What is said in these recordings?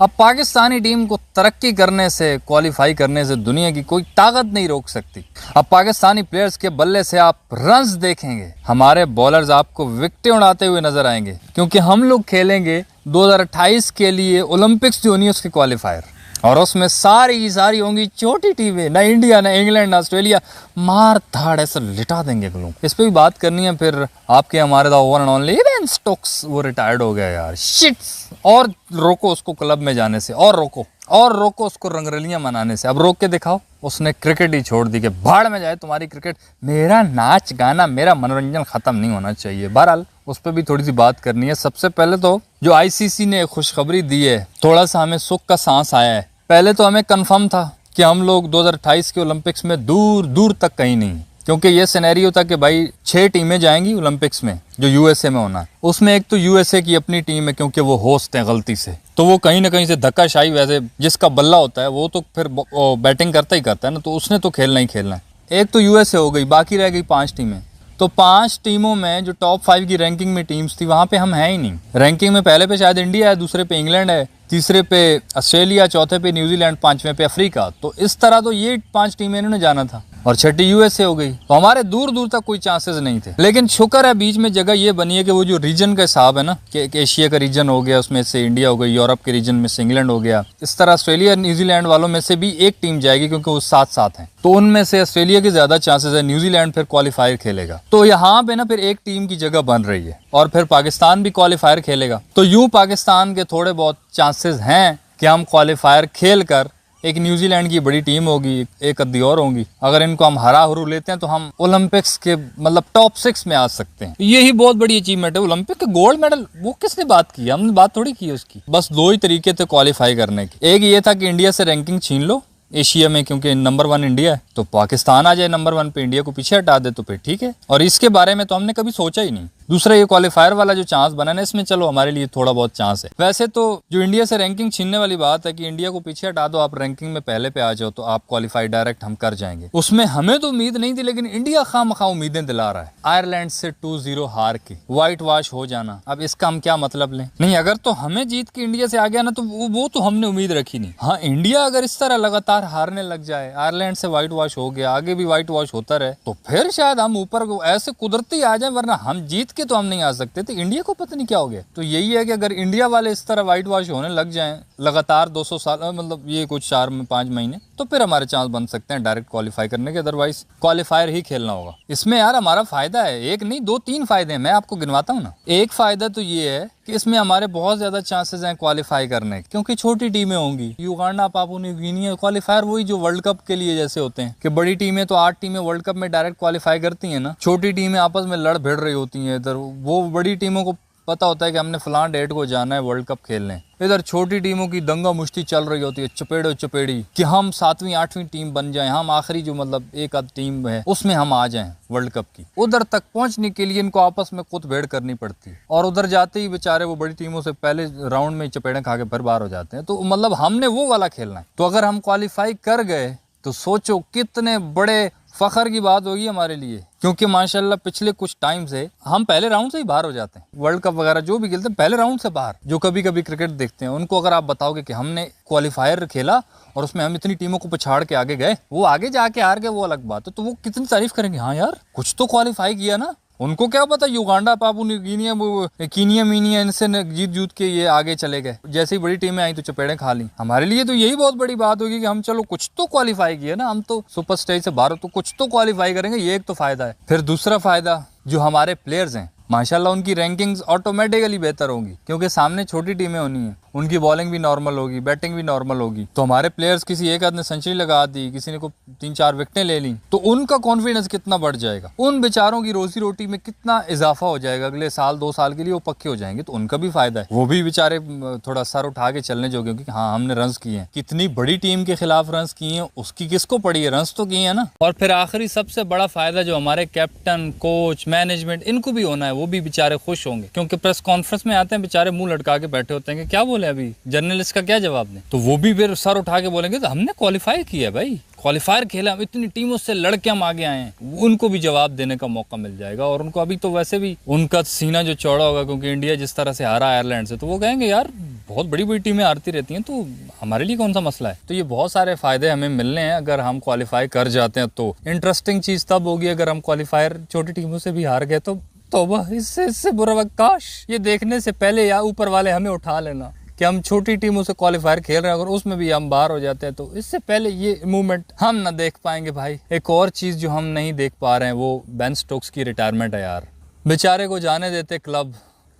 अब पाकिस्तानी टीम को तरक्की करने से, क्वालिफाई करने से दुनिया की कोई ताकत नहीं रोक सकती। अब पाकिस्तानी प्लेयर्स के बल्ले से आप रन्स देखेंगे, हमारे बॉलर्स आपको विकेटें उड़ाते हुए नजर आएंगे, क्योंकि हम लोग खेलेंगे 2028 के लिए ओलंपिक्स जो नहीं उसके क्वालिफायर, और उसमें सारी की सारी होंगी छोटी टीमें, ना इंडिया, ना इंग्लैंड, ना ऑस्ट्रेलिया। मार धाड़ ऐसे लिटा देंगे लोग। इस पे भी बात करनी है। फिर आपके हमारे the one and only Ben Stokes, वो रिटायर्ड हो गया यार, शिट्स। और रोको उसको क्लब में जाने से, और रोको उसको रंगरलियां मनाने से। अब रोक के दिखाओ। उसने क्रिकेट ही छोड़ दी कि भाड़ में जाए तुम्हारी क्रिकेट, मेरा नाच गाना, मेरा मनोरंजन खत्म नहीं होना चाहिए। बहरहाल उस पर भी थोड़ी सी बात करनी है। सबसे पहले तो जो आईसीसी ने खुशखबरी दी है, थोड़ा सा हमें सुख का सांस आया है। पहले तो हमें कंफर्म था कि हम लोग 2028 के ओलंपिक्स में दूर दूर तक कहीं नहीं, क्योंकि ये सिनेरियो था कि भाई 6 टीमें जाएंगी ओलंपिक्स में, जो यूएसए में होना है। उसमें एक तो यूएसए की अपनी टीम है, क्योंकि वो होस्ट हैं गलती से, तो वो कहीं ना कहीं से धक्काशाही, वैसे जिसका बल्ला होता है वो तो फिर बैटिंग करता ही करता है ना, तो उसने तो खेलना ही खेलना है। एक तो यूएसए हो गई, बाकी रह गई 5 टीमें। तो 5 टीमों में जो टॉप 5 की रैंकिंग में टीम्स थी, वहां पे हम हैं ही नहीं। रैंकिंग में पहले पे शायद इंडिया है, दूसरे पे इंग्लैंड है, तीसरे पे ऑस्ट्रेलिया, चौथे पे न्यूजीलैंड, 5वें पे अफ्रीका। तो इस तरह तो ये 5 टीमें इन्होंने जाना था, और छठी यूएसए हो गई। तो हमारे दूर दूर तक कोई चांसेस नहीं थे। लेकिन शुक्र है बीच में जगह ये बनी है कि वो जो रीजन का हिसाब है ना, कि एशिया का रीजन हो गया, उसमें से इंडिया हो गई, यूरोप के रीजन में से इंग्लैंड हो गया, इस तरह ऑस्ट्रेलिया न्यूजीलैंड वालों में से भी एक टीम जाएगी, क्योंकि वो साथ साथ हैं। तो उनमें से ऑस्ट्रेलिया के ज्यादा चांसेस है, न्यूजीलैंड फिर क्वालिफायर खेलेगा। तो यहाँ पे ना फिर एक टीम की जगह बन रही है, और फिर पाकिस्तान भी क्वालिफायर खेलेगा। तो यूं पाकिस्तान के थोड़े बहुत चांसेस हैं कि हम क्वालिफायर खेल कर, एक न्यूजीलैंड की बड़ी टीम होगी, एक अद्दी और होंगी, अगर इनको हम हरा हरू लेते हैं तो हम ओलंपिक्स के मतलब टॉप 6 में आ सकते हैं। यही बहुत बड़ी अचीवमेंट है। ओलंपिक का गोल्ड मेडल वो किसने बात की, हमने बात थोड़ी की उसकी। बस 2 ही तरीके थे क्वालिफाई करने के। एक ये था कि इंडिया से रैंकिंग छीन लो एशिया में, क्योंकि नंबर 1 इंडिया है, तो पाकिस्तान आ जाए नंबर 1 पे, इंडिया को पीछे हटा दे तो फिर ठीक है। और इसके बारे में तो हमने कभी सोचा ही नहीं। दूसरा ये क्वालिफायर वाला जो चांस बना ना, इसमें चलो हमारे लिए थोड़ा बहुत चांस है। वैसे तो जो इंडिया से रैंकिंग छीनने वाली बात है कि इंडिया को पीछे हटा दो, आप रैंकिंग में पहले पे आ जाओ तो आप क्वालिफाई डायरेक्ट हम कर जाएंगे, उसमें हमें तो उम्मीद नहीं थी। लेकिन इंडिया खामखा उम्मीदें दिला रहा है। आयरलैंड से 2-0 हार के व्हाइट वॉश हो जाना, अब इसका हम क्या मतलब लें? नहीं, अगर तो हमें जीत के इंडिया से आ गया ना, तो वो तो हमने उम्मीद रखी नहीं। हाँ, इंडिया अगर इस तरह लगातार हारने लग जाए, आयरलैंड से व्हाइट वॉश हो गया, आगे भी व्हाइट वॉश होता रहे, तो फिर शायद हम ऊपर ऐसे कुदरती आ जाए, वरना हम जीत के तो हम नहीं आ सकते। तो इंडिया को पता नहीं क्या हो गया। तो यही है कि अगर इंडिया वाले इस तरह व्हाइट वॉश होने लग जाएं लगातार 200 साल, मतलब ये कुछ 4-5 महीने, तो फिर हमारे चांस बन सकते हैं डायरेक्ट क्वालिफाई करने के। अदरवाइज क्वालिफायर ही खेलना होगा। इसमें यार हमारा फायदा है, एक नहीं 2-3 फायदे हैं, मैं आपको गिनवाता हूँ ना। एक फायदा तो ये है कि इसमें हमारे बहुत ज्यादा चांसेस हैं क्वालिफाई करने के, क्योंकि छोटी टीमें होंगी। Uganda, Papua New Guinea, qualifier वही जो वर्ल्ड कप के लिए जैसे होते हैं कि बड़ी टीमें तो 8 टीमें वर्ल्ड कप में डायरेक्ट क्वालिफाई करती हैं ना, छोटी टीमें आपस में लड़ भिड़ रही होती हैं। इधर वो बड़ी टीमों को पता होता है कि हमने फलां डेट को जाना है वर्ल्ड कप खेलने, इधर छोटी टीमों की दंगा मुश्ती चल रही होती है, चपेड़ो चपेड़ी, कि हम 7वीं 8वीं टीम बन जाएं, हम आखिरी जो मतलब एक आध टीम है उसमें हम आ जाएं वर्ल्ड कप की। उधर तक पहुंचने के लिए इनको आपस में कुतभेड़ करनी पड़ती है, और उधर जाते ही बेचारे वो बड़ी टीमों से पहले राउंड में चपेड़े खा के फिर बाहर हो जाते हैं। तो मतलब हमने वो वाला खेलना है। तो अगर हम क्वालिफाई कर गए तो सोचो कितने बड़े फखर की बात होगी हमारे लिए, क्योंकि माशाल्लाह पिछले कुछ टाइम से हम पहले राउंड से ही बाहर हो जाते हैं। वर्ल्ड कप वगैरह जो भी खेलते हैं पहले राउंड से बाहर। जो कभी कभी क्रिकेट देखते हैं उनको अगर आप बताओगे कि हमने क्वालिफायर खेला और उसमें हम इतनी टीमों को पछाड़ के आगे गए, वो आगे जाके हार गए, वो अलग बात है, तो वो कितनी तारीफ करेंगे, हाँ यार कुछ तो क्वालिफाई किया ना। उनको क्या पता युगांडा, पापुआ न्यू गिनी, वो कीनिया मीनिया, इनसे जीत जूत के ये आगे चले गए। जैसे ही बड़ी टीमें आई तो चपेड़े खा ली। हमारे लिए तो यही बहुत बड़ी बात होगी कि हम चलो कुछ तो क्वालिफाई किया ना, हम तो सुपर स्टेज से बाहर, तो कुछ तो क्वालिफाई करेंगे, ये एक तो फायदा है। फिर दूसरा फायदा, जो हमारे प्लेयर्स हैं माशाल्लाह उनकी रैंकिंग्स ऑटोमेटिकली बेहतर होंगी, क्योंकि सामने छोटी टीमें होनी है, उनकी बॉलिंग भी नॉर्मल होगी, बैटिंग भी नॉर्मल होगी। तो हमारे प्लेयर्स, किसी एक आदमी ने सेंचुरी लगा दी, किसी ने को 3-4 विकेटें ले ली, तो उनका कॉन्फिडेंस कितना बढ़ जाएगा, उन बेचारों की रोजी रोटी में कितना इजाफा हो जाएगा, अगले साल 2 साल के लिए वो पक्के हो जाएंगे। तो उनका भी फायदा है, वो भी बेचारे थोड़ा सर उठा के चलने जोगे, क्योंकि हाँ हमने रन्स किए हैं, कितनी बड़ी टीम के खिलाफ रन्स किए हैं, उसकी किसको पड़ी है, रन्स तो किए हैं ना। और फिर आखिरी सबसे बड़ा फायदा जो हमारे कैप्टन, कोच, मैनेजमेंट, इनको भी होना है, वो भी बेचारे खुश होंगे, क्योंकि प्रेस कॉन्फ्रेंस में आते हैं बेचारे मुंह लटका के बैठे होते हैं कि क्या बोले अभी जर्नलिस्ट का क्या जवाब दें, तो वो भी फिर सर उठा के बोलेंगे तो हमने क्वालिफाई किया भाई, क्वालिफायर खेला, इतनी टीमों से लड़के हम आगे आए हैं, उनको भी जवाब देने का मौका मिल जाएगा। और उनको अभी तो वैसे भी उनका सीना जो चौड़ा होगा, क्योंकि इंडिया जिस तरह से हारा आयरलैंड से, तो वो कहेंगे यार बहुत बड़ी बड़ी टीमें हारती रहती हैं, तो हमारे लिए कौन सा मसला है। तो ये बहुत सारे फ़ायदे हमें मिलने हैं अगर हम क्वालिफाई कर जाते हैं। तो इंटरेस्टिंग चीज़ तब होगी अगर हम क्वालिफायर छोटी टीमों से भी हार गए तो तौबा, इससे बुरा वक्त काश ये देखने से पहले या ऊपर वाले हमें उठा लेना कि हम छोटी टीमों से क्वालिफायर खेल रहे हैं, अगर उसमें भी हम बाहर हो जाते हैं तो इससे पहले ये मूवमेंट हम ना देख पाएंगे भाई। एक और चीज़ जो हम नहीं देख पा रहे हैं वो बेन स्टोक्स की रिटायरमेंट है यार। बेचारे को जाने देते, क्लब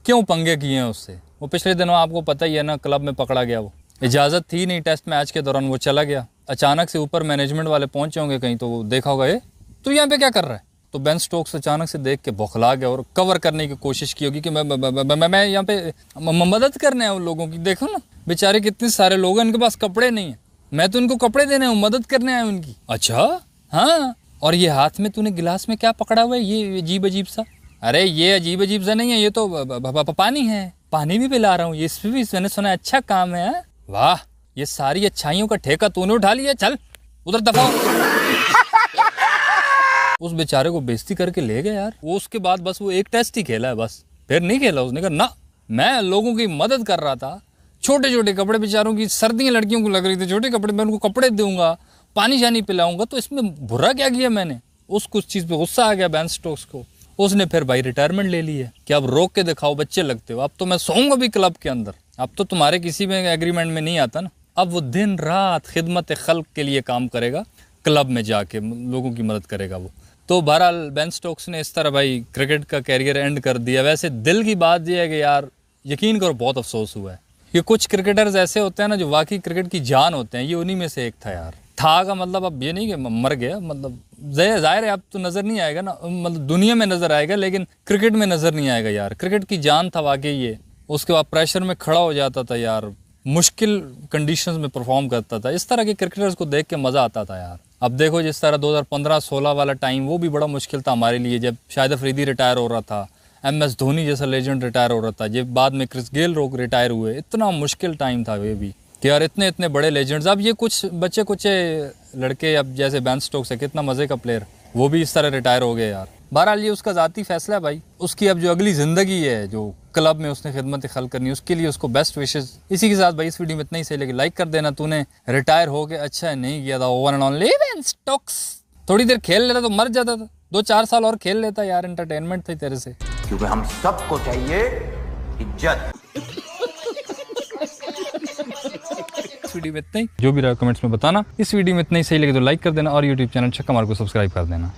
क्यों पंगे किए हैं उससे। वो पिछले दिनों आपको पता ही है ना, क्लब में पकड़ा गया, वो इजाज़त थी नहीं टेस्ट मैच के दौरान, वो चला गया। अचानक से ऊपर मैनेजमेंट वाले पहुंचे होंगे कहीं, तो वो देखा होगा ये तो यहाँ पे क्या कर रहा है। तो बेन स्टोक्स अचानक से देख के बौखला गया और कवर करने की कोशिश की होगी कि मैं यहाँ पे मदद करने आया उन लोगों की। देखो ना बेचारे कितने सारे लोग हैं, इनके पास कपड़े नहीं है, मैं तो इनको कपड़े देने हूँ, मदद करने आया उनकी। अच्छा हाँ, और ये हाथ में तूने गिलास में क्या पकड़ा हुआ है, ये अजीब अजीब सा। अरे ये अजीब अजीब सा नहीं है, ये तो पानी है, पानी भी पिला रहा हूँ, ये इसमें भी मैंने सुना अच्छा काम है। वाह, ये सारी अच्छाइयों का ठेका तूने उठा लिया, चल उधर दफा। उस बेचारे को बेइज्जती करके ले गए यार। वो उसके बाद बस वो एक टेस्ट ही खेला है, बस फिर नहीं खेला उसने। कहा ना, मैं लोगों की मदद कर रहा था, छोटे छोटे कपड़े बेचारों की, सर्दियां लड़कियों को लग रही थी, छोटे कपड़े, मैं उनको कपड़े दूंगा, पानी शानी पिलाऊंगा, तो इसमें बुरा क्या किया मैंने। उस कुछ चीज़ पे गुस्सा आ गया बेन स्टोक्स को, उसने फिर भाई रिटायरमेंट ले ली है कि अब रोक के दिखाओ, बच्चे लगते हो, अब तो मैं सोऊंगा भी क्लब के अंदर, अब तो तुम्हारे किसी में एग्रीमेंट में नहीं आता ना। अब वो दिन रात खिदमत खल्क के लिए काम करेगा, क्लब में जाके लोगों की मदद करेगा वो। तो बहरहाल बेन स्टोक्स ने इस तरह भाई क्रिकेट का कैरियर एंड कर दिया। वैसे दिल की बात यह है कि यार यकीन करो बहुत अफसोस हुआ है। ये कुछ क्रिकेटर्स ऐसे होते हैं ना जो वाकई क्रिकेट की जान होते हैं, ये उन्हीं में से एक था यार। था का मतलब अब ये नहीं कि मर गया, मतलब जाहिर है अब तो नज़र नहीं आएगा ना, मतलब दुनिया में नज़र आएगा लेकिन क्रिकेट में नज़र नहीं आएगा यार। क्रिकेट की जान था वाकई ये। उसके बाद प्रेशर में खड़ा हो जाता था यार, मुश्किल कंडीशंस में परफॉर्म करता था। इस तरह के क्रिकेटर्स को देख के मज़ा आता था यार। अब देखो जिस तरह 2015-16 वाला टाइम, वो भी बड़ा मुश्किल था हमारे लिए, जब शाहिद अफरीदी रिटायर हो रहा था, MS धोनी जैसा लेजेंड रिटायर हो रहा था, जब बाद में क्रिस गेल रोग रिटायर हुए। इतना मुश्किल टाइम था ये भी कि यार इतने इतने बड़े लेजेंड्स। अब ये कुछ बच्चे कुछ लड़के, अब जैसे बेन स्टोक्स है, कितना मज़े का प्लेयर, वो भी इस तरह रिटायर हो गए यार। बहरहाल ये उसका ज़ाती फैसला है भाई, उसकी अब जो अगली ज़िंदगी है, जो क्लब में उसने खिदमत खल्क करनी है, उसके लिए उसको बेस्ट विशेस। इसी के साथ भाई इस वीडियो में इतना ही सही लगे लाइक कर देना। तूने रिटायर हो के अच्छा नहीं किया था, over and only Ben Stokes. थोड़ी देर खेल लेता तो मर जाता था, 2-4 साल और खेल लेता यार, एंटरटेनमेंट थी तेरे से। क्योंकि हम सबको चाहिए इज्जत। इस वीडियो में इतना ही, जो भी रहा कमेंट्स में बताना। इस वीडियो में इतना ही सही लगे तो लाइक कर देना और यूट्यूब चैनल छक्का मार को सब्सक्राइब कर देना।